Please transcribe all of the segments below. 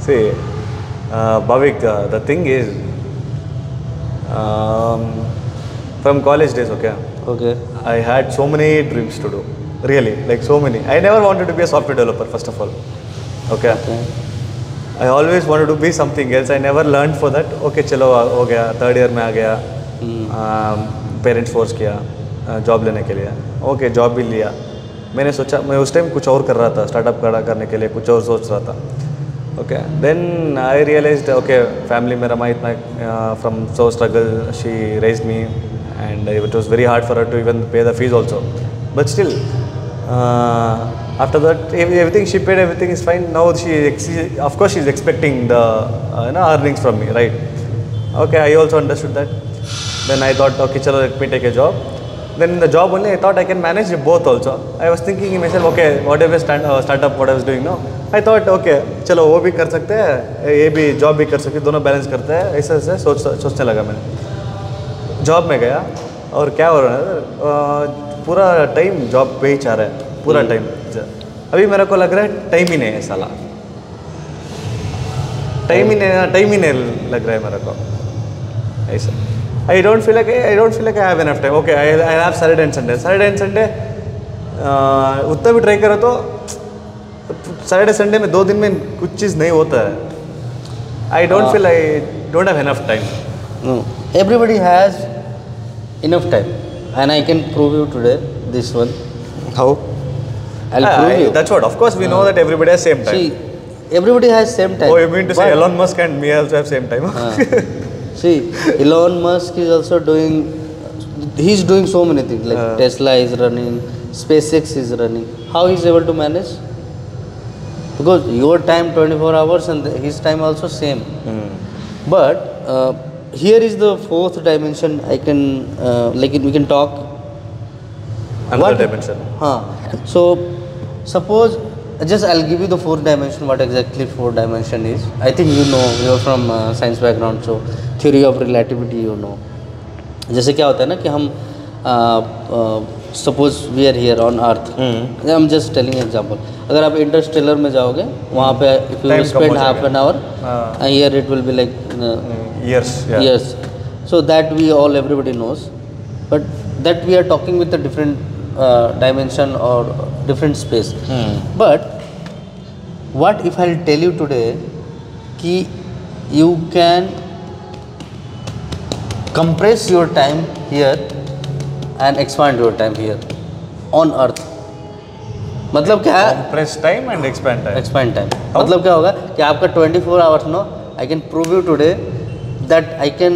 See, Bhavik, the thing is, from college days, okay, Okay. I had so many dreams to do. Really, like so many. I never wanted to be a software developer, first of all. Okay. Okay. I always wanted to be something else. I never learned for that. Okay, चलो हो गया, third year में आ गया, parents force किया job लेने के लिए. Okay, job भी लिया. मैंने सोचा, मैं उस टाइम कुछ और कर रहा था, स्टार्टअप खड़ा करने के लिए कुछ और सोच रहा था. Okay, then I realised, okay, family मेरा माँ इतना from so struggle, she raised me and it was very hard for her to even pay the fees also. But still, after that, everything she paid, everything is fine. Now of course, she's expecting the earnings from me, right? Okay, I also understood that. Then I thought, okay, chalo, let me take a job. Then in the job only, I thought I can manage both also. I was thinking in myself, okay, whatever startup, what I was doing now, I thought, okay, चलो वो भी कर सकते हैं, ये भी job भी कर सकते हैं, दोनों बैलेंस करते हैं. ऐसे सोचने लगा मैंने. जॉब में गया और क्या हो रहा है, पूरा टाइम जॉब पे ही चाह रहा है, पूरा टाइम. अभी मेरे को लग रहा है टाइम ही नहीं है साला, टाइम ही नहीं लग रहा है मेरे को ऐसा. I don't feel like I have enough time. Okay, I have Saturday and Sunday. उतना भी ट्राई करो तो सैटरडे संडे में 2 दिन में कुछ चीज़ नहीं होता है. I don't feel I don't have enough time. No, everybody has enough time, and I can prove you today this one. How? I'll prove you. That's what. Of course, we know that everybody has same time. See, everybody has same time. Oh, you mean to say Elon Musk and me also have same time? See, Elon Musk is also doing. He's doing so many things. Like Tesla is running, SpaceX is running. How he's able to manage? Because your time 24 hours and his time also same. But here is the fourth dimension. I can we can talk. Another dimension. So suppose just I'll give you the fourth dimension. What exactly fourth dimension is? I think you know. You're from science background, so theory of relativity you know. जैसे क्या होता है ना कि हम suppose we are here on earth. I am just telling example. अगर आप Interstellar में जाओगे वहाँ पे if you spend half an hour, here it will be like years. So that we all everybody knows, but that we are talking with a different dimension or different space. But what if I'll tell you today कि you can compress your time here and expand your time here on earth. मतलब क्या है? Compress time and expand time. Expand time. मतलब क्या होगा कि आपका 24 hours नो, I can prove you today that I can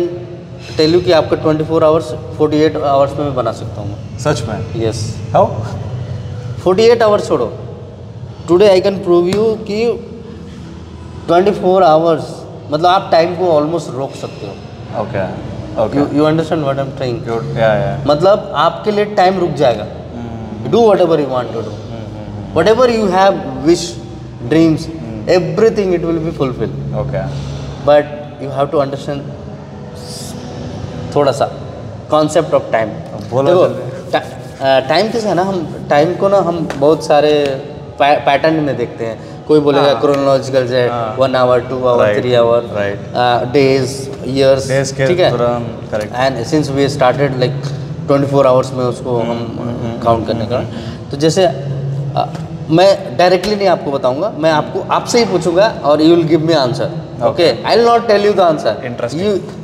tell you कि आपका 24 hours 48 hours में मैं बना सकता हूँ. सच में? Yes. How? 48 hours छोड़ो. Today I can prove you कि 24 hours मतलब आप टाइम को ऑलमोस्ट रोक सकते हो. Okay. Okay. You understand what I'm saying? Yeah. मतलब आपके लिए टाइम रुक जाएगा. Do whatever you want to do. Whatever you have wish, dreams, everything it will be fulfilled. Okay. But you have to understand थोड़ा सा concept of time. देखो time कैसे है ना, हम टाइम को ना हम बहुत सारे पैटर्न में देखते हैं. कोई बोलेगा क्रोनोलॉजिकल से 1 hour 2 hour 3 hour days years, ठीक है. And since we started like 24 hours में उसको हम काउंट करने का. तो जैसे मैं डायरेक्टली नहीं आपको बताऊंगा, मैं आपसे ही पूछूंगा और you will give me answer. Okay, I will not tell you the answer,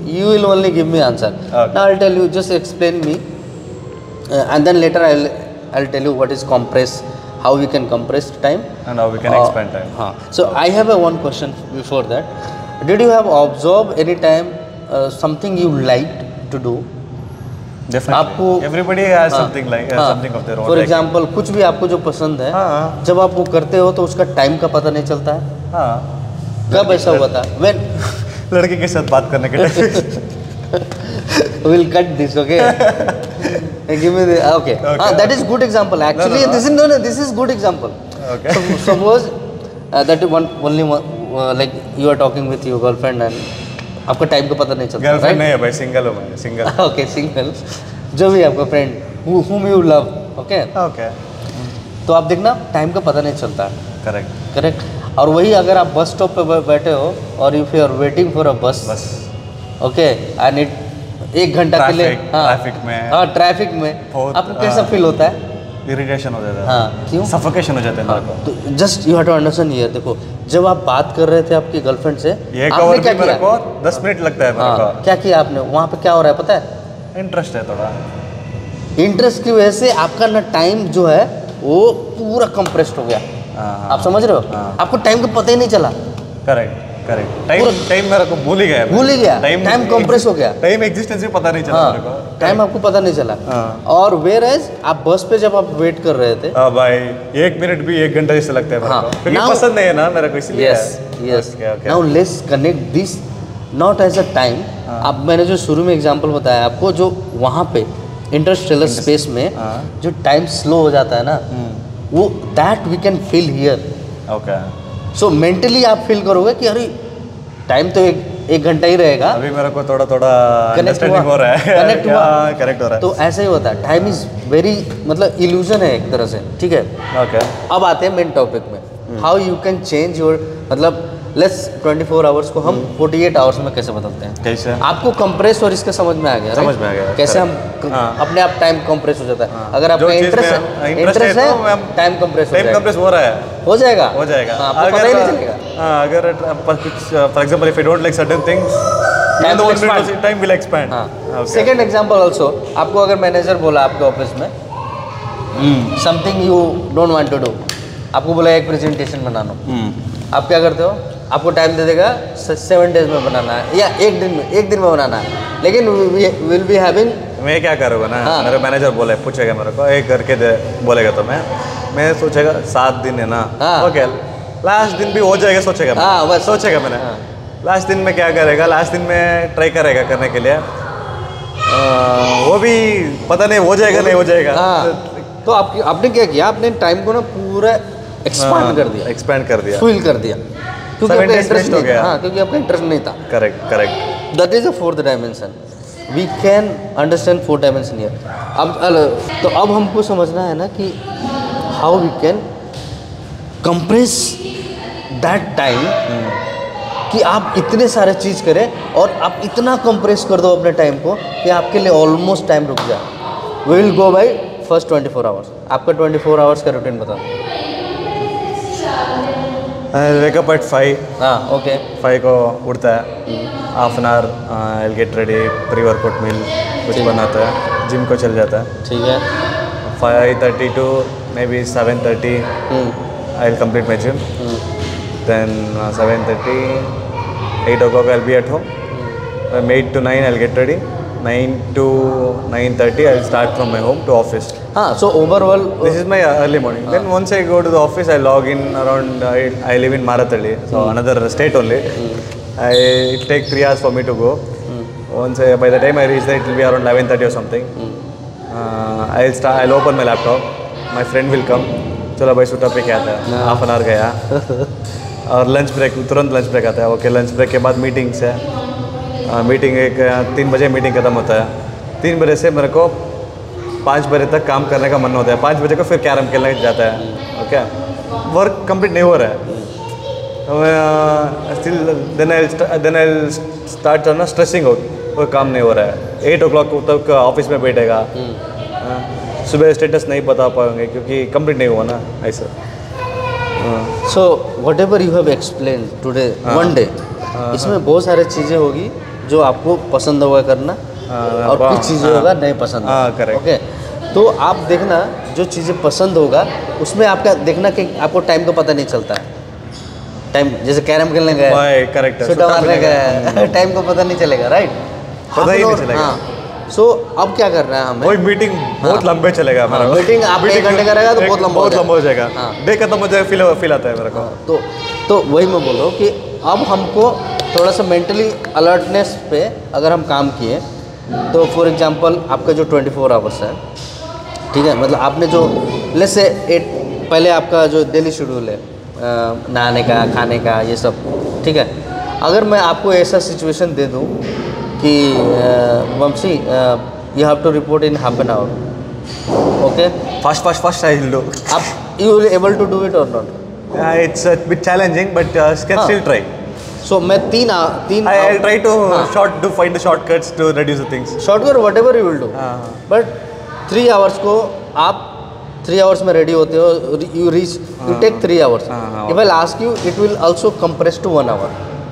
you will only give me answer. Now I'll tell you, just explain me and then later I'll tell you what is compress, how we can compress time and how we can expand time. So I have one question before that. Did you have observed any time something you liked to do? Definitely. Everybody has something like something of their own. For example, कुछ भी आपको जो पसंद है, जब आप वो करते हो तो उसका टाइम का पता नहीं चलता है. कब ऐसा हुआ था? When लड़के के साथ बात करने के लिए. We'll cut this, okay? Give me the okay. That is good example. Actually, this is good example. Okay. So, suppose that only like you are talking with your girlfriend and आपका time का पता नहीं चलता. Girlfriend नहीं है भाई, single हूँ मैं, सिंगल. Okay, single. जो भी आपका friend, whom you love, okay? Okay. तो आप देखना टाइम का पता नहीं चलता. करेक्ट. और वही अगर आप बस स्टॉप पे बैठे हो और if you are waiting for a bus, okay, and it 1 घंटा के लिए ट्रैफिक में, हाँ ट्रैफिक में आपको कैसा फील होता है? इरिटेशन हो जाता है। हाँ, क्यों? सफोकेशन हो जाता है मेरे को। तो just you have to understand here, देखो जब आप बात कर रहे थे आपकी गर्लफ्रेंड से, ये आपने कवर क्या भी मेरे किया? को 10 मिनट लगता है मेरे को। क्या किया आपने वहाँ पे? क्या हो रहा है पता है? इंटरेस्ट है थोड़ा, इंटरेस्ट की वजह से आपका ना टाइम जो है वो पूरा कंप्रेस्ड हो गया। आप समझ रहे हो? आपको टाइम का पता ही नहीं चला। Correct correct. टाइम मेरे को भूल ही गया, टाइम कंप्रेस हो गया, टाइम एग्जिस्टेंस भी पता नहीं चला मेरे को, टाइम आपको पता नहीं चला। और वेयर एज आप बस पे जब आप वेट कर रहे थे, भाई 1 मिनट भी 1 घंटा जैसे लगता है मेरे को, क्योंकि पसंद नहीं है ना मेरे को, इसलिए। Yes, now let's connect this not as a time. अब मैंने जो शुरू में एग्जांपल बताया आपको, जो वहाँ पे इंटरस्टेलर स्पेस में जो टाइम स्लो हो जाता है ना, वो that we can feel here. Okay, so mentally आप फील करोगे कि अरे टाइम तो एक घंटा ही रहेगा। अभी मेरे को थोड़ा अंडरस्टैंडिंग हो रहा है, कनेक्ट हो रहा है। तो ऐसा ही होता है, टाइम इज वेरी मतलब इल्यूजन है एक तरह से, ठीक है। ओके, अब आते हैं मेन टॉपिक में, how you can change your, मतलब लेट्स 24 आवर्स को हम 48 आवर्स में कैसे बदलते हैं? कैसे? आपको कंप्रेस और इसका समझ में आ गया, समझ में आ गया कैसे हम अपने आप टाइम कंप्रेस हो जाता है। अगर आपका इंटरेस्ट है, टाइम कंप्रेस हो रहा है, हो जाएगा, आपको पता ही नहीं चलेगा। अगर for example if you don't like certain things, time will expand. Second example also, आपको अगर मैनेजर बोला आपके ऑफिस में something you don't want to do, आपको बोला एक प्रेजेंटेशन बनाना, आप क्या करते हो? आपको टाइम दे देगा 7 डेज में बनाना है या एक दिन में बनाना है, लेकिन विल बी हैविंग, मैं क्या करूँगा ना, मेरा मैनेजर पूछेगा मेरे को एक करके बोलेगा, तो मैं सोचेगा 7 दिन है ना, ओके लास्ट दिन भी हो जाएगा, सोचेगा बस सोचेगा मैंने लास्ट दिन में क्या करेगा, लास्ट दिन में ट्राई करेगा करने के लिए, वो भी पता नहीं हो जाएगा नहीं हो जाएगा। तो आपने क्या किया? आपने टाइम को ना पूरा एक्सपांड कर दिया, फुल कर दिया, क्योंकि आपका इंटरेस्ट हो गया। क्योंकि आपका इंटरेस्ट नहीं था। Correct. That is a 4th dimension. We can understand 4 dimension here. अब हमको समझना है ना कि how we can compress that time, कि आप इतने सारे चीज़ करें और आप इतना कंप्रेस कर दो अपने टाइम को कि आपके लिए ऑलमोस्ट टाइम रुक जाए। We will go by first 24 hours. आपका 24 आवर्स का रूटीन बताओ। wake up at 5. ओके 5 को उठता है, half an hour I get ready, pre workout meal कुछ बनाता है, जिम को चल जाता है, ठीक है। 5:30 to maybe 7:30 I will complete my gym, then 7:30 8 o'clock I'll be at home, from 8 to 9 I'll get ready, 9 to 9:30 I'll start from my home to office. So overall this is my early morning. Then once I go to the office, I log in around I live in Marathalli, so another state only. It take 3 hours for me to go. Once by the time I reach there, it will be around 11:30 or something. I'll open my laptop, my friend will come, चलो भाई सूटा पे क्या आता है, half an our गया, और lunch break, तुरंत lunch break आता है। ओके, लंच ब्रेक के बाद मीटिंग्स है, मीटिंग 3 बजे मीटिंग खत्म होता है। 3 बजे से मेरे को 5 बजे तक काम करने का मन होता है। 5 बजे को फिर कैरम खेलने जाता है। ओके, वर्क कंप्लीट नहीं हो रहा है, स्टिल देन आई स्टार्ट करना स्ट्रेसिंग आउट, कोई काम नहीं हो रहा है। 8 o'clock तक ऑफिस में बैठेगा, सुबह स्टेटस नहीं बता पाएंगे क्योंकि कंप्लीट नहीं हुआ ना ऐसा। So what ever you have explain today one day, इसमें बहुत सारी चीज़ें होगी जो आपको पसंद होगा करना, और कुछ चीज़ें होगा नहीं पसंद। करेक्ट। ओके, तो आप देखना जो चीज़ें पसंद होगा उसमें आपका देखना कि आपको टाइम का पता नहीं चलता है। टाइम जैसे कैरम खेलने गए, करेक्ट, सूटा मारने गए, टाइम का पता नहीं चलेगा, राइट? पता ही नहीं चलेगा। सो अब क्या करना है हमें? कोई मीटिंग बहुत लंबे चलेगा मेरा, मीटिंग आप 1 घंटे करेगा तो बहुत लंबा हो जाएगा, डे खत्म हो जाएगा, फील आता है मेरे को। तो वही मैं बोल रहा हूँ कि अब हमको थोड़ा सा मेंटली अलर्टनेस पे अगर हम काम किए, तो फॉर एग्जांपल आपका जो 24 आवर्स है, ठीक है, मतलब आपने जो लेट्स से पहले आपका जो डेली शेड्यूल है, नहाने का, खाने का, ये सब, ठीक है। अगर मैं आपको ऐसा सिचुएशन दे दूँ कि Vanshi you have to report in half an hour, okay, fast I will do, आप you will able to do it और not? It's a bit challenging, but can still try. So मैं तीन I'll try to find the shortcuts to reduce the things. Shortcut whatever you will do, but 3 hours को आप 3 hours में ready होते हो, you reach, you take 3 hours. If I ask you, it will also compress to 1 hour.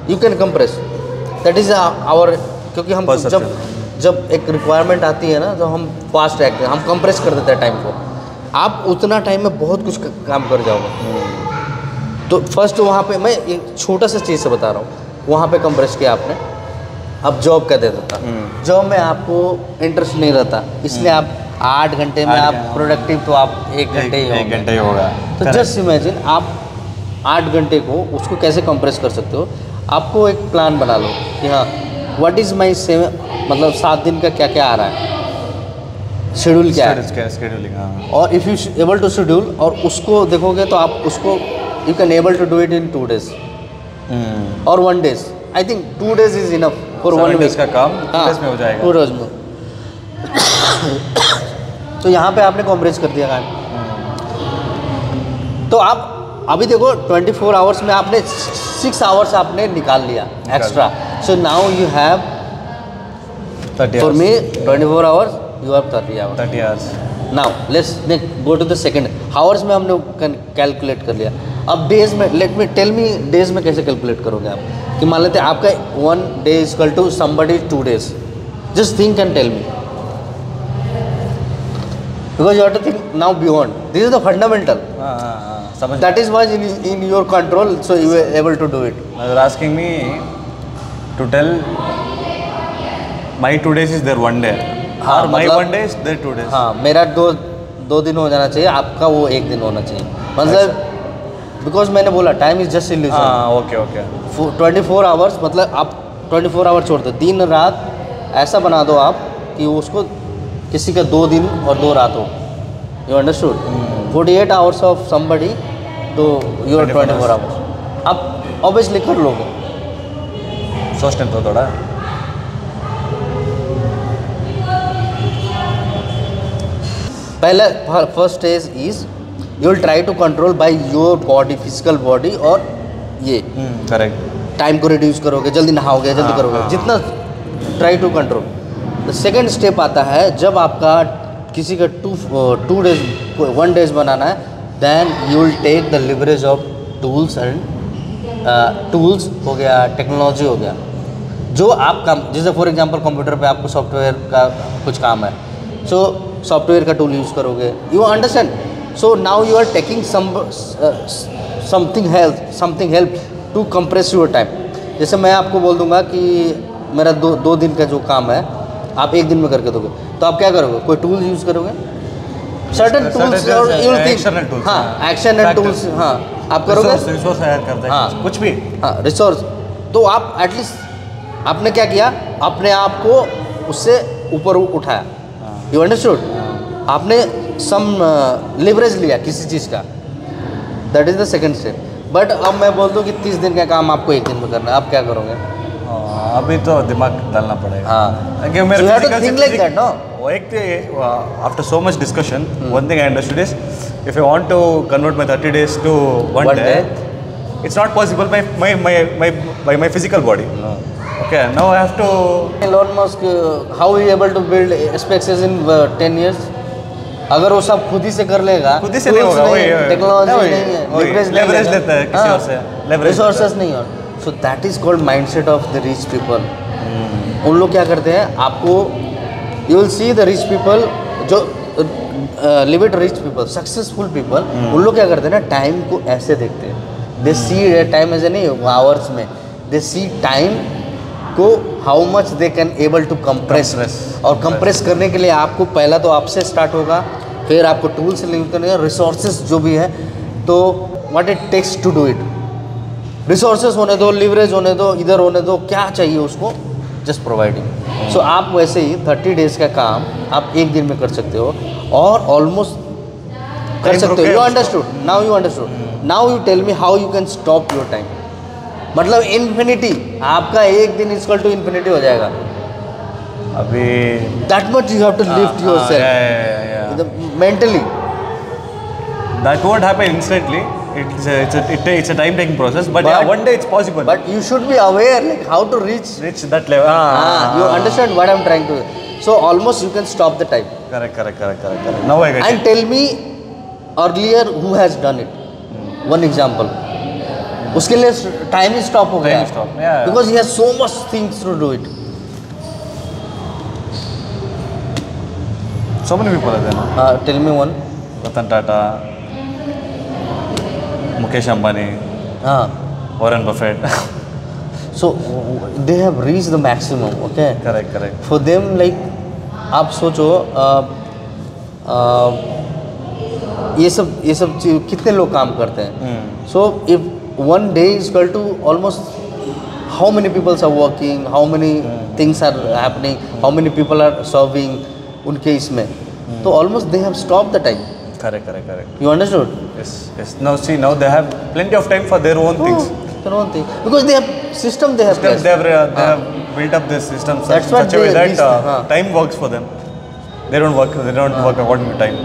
You can compress, that is hour, क्योंकि हम जब एक requirement आती है ना, तो हम फास्ट एक्ट, हम कंप्रेस कर देते हैं टाइम को. आप उतना टाइम में बहुत कुछ काम कर जाओगे. तो फर्स्ट वहाँ पे मैं एक छोटा सा चीज़ से बता रहा हूँ, वहाँ पे कंप्रेस किया आपने. अब जॉब का दे देता, जॉब में आपको इंटरेस्ट नहीं रहता, इसलिए आप 8 घंटे में आप प्रोडक्टिव, तो आप 1 घंटे ही होगा. तो जस्ट इमेजिन आप 8 घंटे को उसको कैसे कंप्रेस कर सकते हो. आपको एक प्लान बना लो कि हाँ, व्हाट इज़ माई मतलब 7 दिन का क्या क्या आ रहा है, शेड्यूल क्या है, शेड्यूलिंग. और if you able to schedule और उसको देखोगे तो आप उसको you can able to do it in 2 days और 1 day. I think 2 days is enough for 1 week का काम 2 days में हो जाएगा. 2 days में. तो यहाँ पे आपने कॉम्प्रेस कर दिया काम. तो आप अभी देखो 24 आवर्स में आपने 6 आवर्स आपने निकाल लिया extra. So now you have 30 for me 24 hours, you have 30 hours. 30 hours. Now let's go to the second. Hours में हमने कैलकुलेट कर लिया. अब डेज में टेल मी डेज में कैसे कैलकुलेट करोगे आप, कि मान लेते हैं आपका 1 day is equal to somebody 2 days. Just think and tell me, because you have to think now beyond. This is the fundamental. That is was in your control, so you were able to do it. You are asking me to tell my 2 days is there 1 day. हाँ, or my 1 day is there 2 days. हाँ, मेरा दो दिन हो जाना चाहिए, आपका वो 1 दिन होना चाहिए. मतलब बिकॉज मैंने बोला टाइम इज जस्ट इल्यूजन. हाँ, ओके. 24 आवर्स मतलब आप 24 आवर छोड़ दो, दिन रात ऐसा बना दो आप कि उसको किसी का 2 दिन और 2 रात हो. You understood. 48 hours of somebody, तो यू आर 24 आवर्स. आप ऑब्वियसली कर लोगे. सोचने तो थोड़ा. पहले first stage is you will try to control by your body, physical body, और ये करेक्ट टाइम को रिड्यूस करोगे, जल्दी नहाओगे, जल्दी करोगे, जितना try to control. The second step आता है जब आपका किसी का 2 days 1 days बनाना है, then you will take the leverage of tools and tools हो गया, टेक्नोलॉजी हो गया, जो आप काम, जैसे फॉर एग्जांपल कंप्यूटर पे आपको सॉफ्टवेयर का कुछ काम है, सो सॉफ्टवेयर का टूल यूज़ करोगे. You understand. So now you are taking something help to compress your time. जैसे मैं आपको बोल दूंगा कि मेरा 2 दिन का जो काम है आप 1 दिन में करके दोगे, तो आप क्या करोगे, कोई टूल यूज़ करोगे, सर्टेन टूल्स, और यू विल थिंक हाँ एक्शन एंड टूल्स, हाँ आप करोगे, रिसोर्स ऐड करते हैं, हाँ कुछ भी, हाँ रिसोर्स. तो आप एटलीस्ट आपने क्या किया, अपने आप को उससे ऊपर उठाया. You understood. आपने सम लिवरेज लिया किसी चीज़ का. That is the second step. But अब मैं बोल दूँ कि 30 दिन का काम आपको 1 दिन में करना है, आप क्या करोगे. अभी तो दिमाग डालना पड़ेगा. हाँ, क्योंकि मेरे you have to think like that, no? वो एक after so much discussion, one thing I understood is if I want to convert my 30 days to 1 day, it's not possible by my physical body. No. Okay, now I have to. Elon Musk, how he able to build SpaceX in 10 years? अगर वो सब खुद ही से कर लेगा, खुद ही से नहीं होगा, टेक्नोलॉजी नहीं है, लेवरेज लेता है किसी और से, रिसोर्सेस नहीं है. So that is called mindset of the rich people. उन लोग क्या करते हैं, आपको you will see the rich people, जो live it rich people, successful people, उन लोग क्या करते हैं ना, टाइम को ऐसे देखते हैं. दे सी टाइम ऐसे नहीं आवर्स में, दे सी टाइम को how much they can able to compress. और कंप्रेस करने के लिए आपको पहला तो आपसे स्टार्ट होगा, फिर आपको टूल्स यूज करने, रिसोर्सेज जो भी है, तो what it takes to do it. Resources होने दो, लिवरेज होने दो, इधर होने दो, क्या चाहिए उसको, जस्ट प्रोवाइडिंग. सो आप वैसे ही 30 days का काम आप 1 दिन में कर सकते हो, और ऑलमोस्ट कर सकते हो. You understood. Now you understood. Now you tell me how you can stop your time. मतलब इन्फिनिटी, आपका 1 दिन इक्वल टू इन्फिनिटी हो जाएगा. अभी that much you have to lift yourself mentally. That won't happen instantly. it's a time-taking process, but yeah, one day it's possible. But you should be aware like how to reach. Reach that level. You understand what I'm trying to. So almost you can stop the time. Correct. Now I get And it. tell me earlier who has done it. One example. उसके लिए time ही stop हो गया. Time stop. Yeah. Because he has so much things to do it. So many people are there now. Tell me one. Ratan Tata, Mukesh Ambani, Warren Buffett. So they have reached the maximum. Okay. Correct. For them like आप सोचो ये सब चीज कितने लोग काम करते हैं. So if one day is equal to almost how many people are working, how many things are happening, how many people are serving उनके इसमें, तो almost they have stopped the time. Correct. You understood? Yes. Now see, now they have plenty of time for their own things. Their own thing. Because they have system they have placed. They have built up this system such, That's what such a way they- that time works for them. They don't work according to time.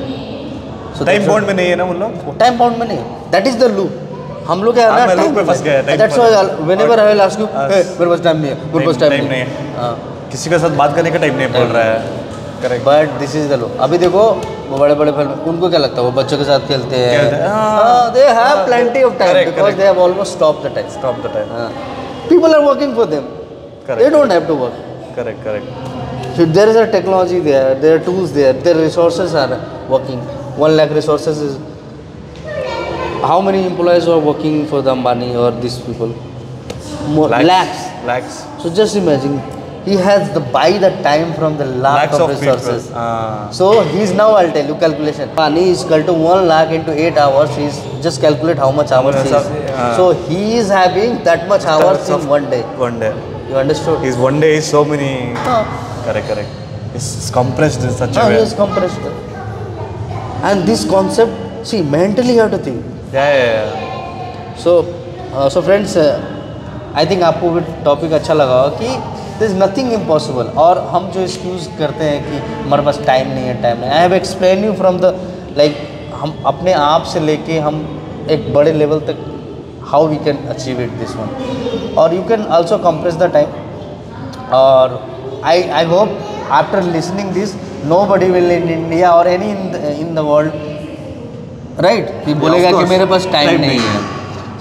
So Time that's bound में नहीं है ना उन लोग. Time bound में नहीं. That is the loop. हम लोग क्या है हाँ, ना मैं loop में फंस गया, time That's पर. why whenever I will ask you, hey, मेरे पास टाइम नहीं है, मेरे पास टाइम नहीं है. हाँ. किसी के साथ बात करने का टाइम नहीं बोल रहा है. Correct. But this is the low. अभी देखो वो बड़े फिल्म उनको क्या लगता है, वो बच्चों के साथ खेलते खेलते हैं. हैं. They have plenty of time Correct, because correct. They have almost stop the time. Stop the time. People are working for them. Correct. They don't have to work. Correct. So there is a technology there are tools there, their resources are working. 1 lakh resources is how many employees are working for the Ambani or these people? More lakhs. So just imagine, he has buy the time from the lakhs of resources. So he's now, I'll tell you calculation. Ambani is equal to 1 lakh into 8 hours. He's just calculate how much hours he is. So he is having that much hours in one day. You understood? His one day is so many. Correct. It's compressed in such a way. It's compressed. And this concept, see, mentally you have to think. Yeah. So friends, I think आपको भी topic अच्छा लगा होगा कि there is nothing impossible. और हम जो excuse करते हैं कि हमारे पास टाइम नहीं है. I have explain you from the like हम अपने आप से लेके हम एक बड़े लेवल तक how we can achieve it this one. और you can also compress the time. और I hope after listening this nobody will in India or any in the world right कि बोलेगा कि मेरे पास टाइम नहीं है.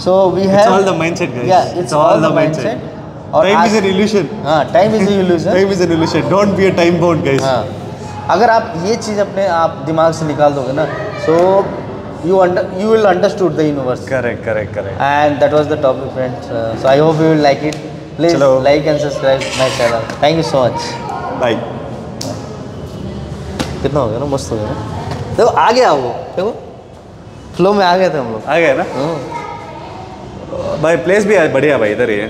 So we have. It's all the mindset, guys. Yeah, it's all the mindset. और Time is an illusion. time is an illusion. Time is an illusion. Don't be a time bound, guys. अगर आप ये चीज़ अपने आप दिमाग से निकाल दोगे ना, so you will understood the universe. Correct. And that was the topic, friends. So I hope you will like it. Please Chalo. like and subscribe my channel. Thank you so much. Bye. कितना हो गया ना, मस्त हो गया ना. देखो आ गया वो, देखो फ्लो में आ गए थे हम लोग. आ गया ना. भाई प्लेस भी बढ़िया भाई, इधर ही है.